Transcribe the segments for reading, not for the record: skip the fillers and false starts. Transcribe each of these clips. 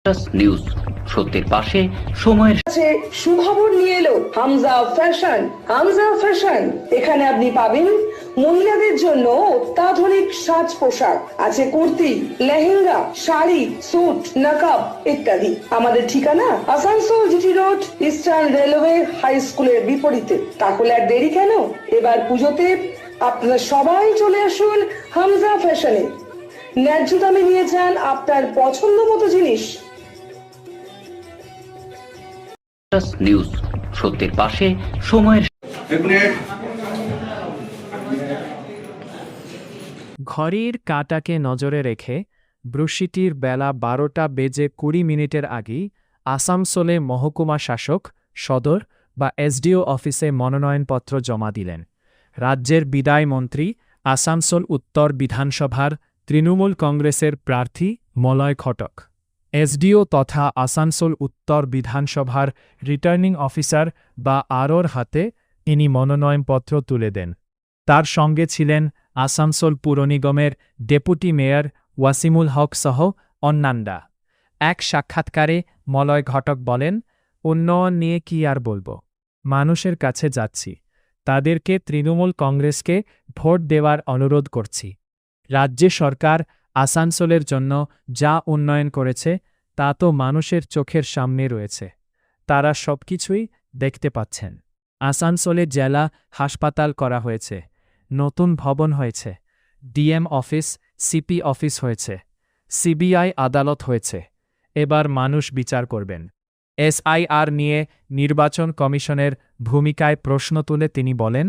News সত্যের পাশে সময়ের কাছে সুখবর নিয়ে এলো হামজা ফ্যাশন। হামজা ফ্যাশন, এখানে আপনি পাবেন মহিলাদের জন্য অত্যাধুনিক সাজ পোশাক, আছে কুর্তি, লেহেঙ্গা, শাড়ি, স্যুট, নাকাব ইত্যাদি। আমাদের ঠিকানা Asansol GT road, eastern railway high স্কুলের বিপরীতে। তাহলে আর দেরি কেন, এবার পুজোতে আপনারা সবাই চলে আসুন হামজা ফ্যাশনে। ন্যায্য দামে নিয়ে যান আপনার পছন্দ মতো জিনিস। নিউজ সত্যের পাশে সময়ের ঘড়ির কাঁটাকে নজরে রেখে বৃহস্পতির বেলা 12:20 আগেই আসানসোলে মহকুমা শাসক সদর বা এসডিও অফিসে মনোনয়নপত্র জমা দিলেন রাজ্যের বিদায় মন্ত্রী, আসানসোল উত্তর বিধানসভার তৃণমূল কংগ্রেসের প্রার্থী মলয় ঘটক। এসডিও তথা আসানসোল উত্তর বিধানসভার রিটার্নিং অফিসার বা আরওর হাতে ইনি মনোনয়নপত্র তুলে দেন। তার সঙ্গে ছিলেন আসানসোল পুর নিগমের ডেপুটি মেয়র ওয়াসিমুল হক সহ অন্যান্যরা। এক সাক্ষাৎকারে মলয় ঘটক বলেন, উন্নয়ন নিয়ে কি আর বলবো, মানুষের কাছে যাচ্ছি, তাদেরকে তৃণমূল কংগ্রেসকে ভোট দেওয়ার অনুরোধ করছি। রাজ্য সরকার আসানসোলের জন্য যা উন্নয়ন করেছে তা তো মানুষের চোখের সামনে রয়েছে, তারা সবকিছুই দেখতে পাচ্ছেন। আসানসোলে জেলা হাসপাতাল করা হয়েছে, নতুন ভবন হয়েছে, ডিএম অফিস, সিপি অফিস হয়েছে, সিবিআই আদালত হয়েছে। এবার মানুষ বিচার করবেন। এসআইআর নিয়ে নির্বাচন কমিশনের ভূমিকায় প্রশ্ন তুলে তিনি বলেন,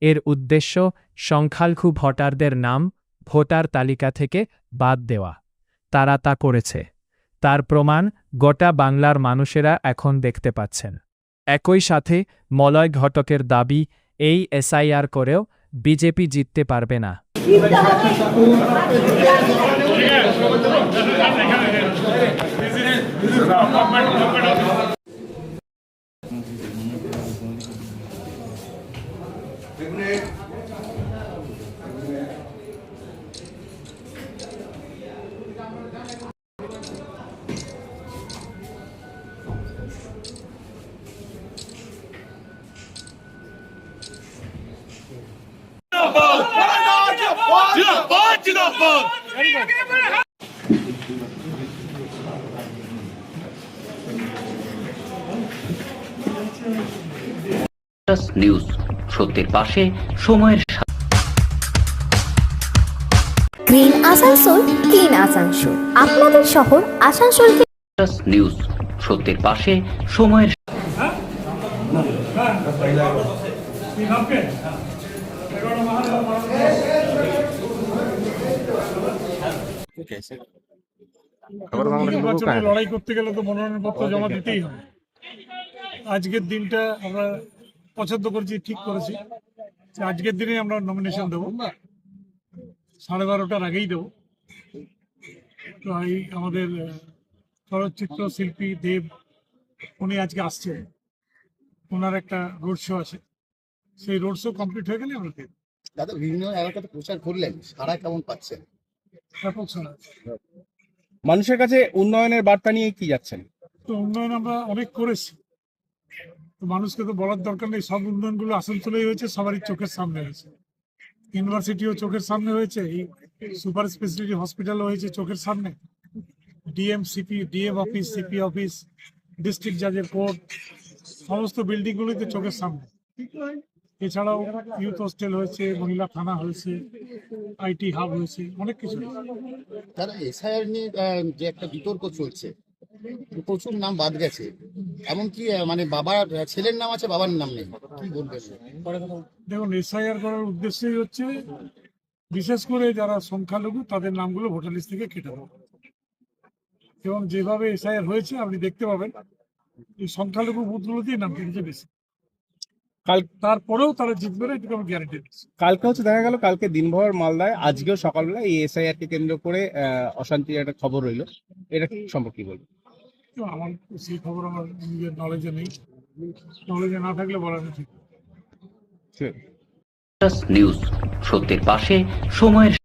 এর উদ্দেশ্য সংখ্যালঘু ভোটারদের নাম ভোটার তালিকা থেকে বাদ দেওয়া। তারা তা করেছে, তার প্রমাণ গোটা বাংলার মানুষেরা এখন দেখতে পাচ্ছেন। একই সাথে মলয় ঘটকের দাবি, এই এসআইআর করেও বিজেপি জিততে পারবে না। নিউজ সত্যের পাশে সময়ের গ্রিন আসানসোল, ক্লিন আসানসোল, আপনাদের শহর আসানসোলকে। নিউজ সত্যের পাশে সময়ের নির্বাচনে লড়াই করতে গেলে তো মনোনয়নপত্র জমা দিতেই হবে। আজকের দিনটা আমরা পছন্দ করেছি, ঠিক করেছি যে আজকের দিনে আমরা নমিনেশন দেবো, 12:30টার আগেই দেবো। তো এই আমাদের চলচ্চিত্র শিল্পী দেব, উনি আজকে আসছে, ওনার একটা রোড শো আছে, সেই রোড শো কমপ্লিট হয়ে গেলে আমরা দেব। দাদা, বিভিন্ন এলাকাতে প্রচার করলেন, সারা কেমন পাচ্ছেন? ব্যাপক সাড়া। মানুষের কাছে উন্নয়নের বার্তা নিয়ে কি যাচ্ছেন? তো উন্নয়ন আমরা অনেক করেছি, তো মানুষকে তো বলার দরকার নেই, সব উন্নয়নগুলো আসানসোলেই হয়েছে, সবারই চোখের সামনে হয়েছে। ইউনিভার্সিটিও চোখের সামনে হয়েছে, এই সুপার স্পেশালিটি হসপিটালও হয়েছে চোখের সামনে, DM office, CP office, district জাজের কোর্ট, সমস্ত বিল্ডিংগুলোই তো চোখের সামনে। এছাড়াও ইউথ হোস্টেল হয়েছে, মহিলা থানা হয়েছে, আইটি হাব হয়েছে, অনেক কিছু। তারা এসআইআর নিয়ে যে একটা বিতর্ক চলছে, প্রচুর নাম বাদ গেছে, এমনকি মানে বাবার ছেলের নাম আছে, বাবার নাম নেই, কি বলবেন? দেখুন, এসআইআর করার উদ্দেশ্যই হচ্ছে বিশেষ করে যারা সংখ্যালঘু তাদের নামগুলো ভোটার লিস্ট থেকে কেটে দেওয়া, এবং যেভাবে এসআইআর হয়েছে আপনি দেখতে পাবেন এই সংখ্যালঘু বুথগুলোতেই নাম কেটেছে বেশি। তারপরেও তারা জিতবে না, এটুকু আমি গ্যারান্টি দিচ্ছি। কালকে হচ্ছে দেখা গেল, কালকে দিনভর মালদায়, আজকেও সকালবেলা এই এসআইআর কে কেন্দ্র করে অশান্তির একটা খবর রইল, এটা সম্পর্কে কি বলবো? আমার সেই খবর আমার নিজের নলেজে নেই, নলেজে না থাকলে বলা ঠিক। নিউজ সত্যের পাশে সময়ের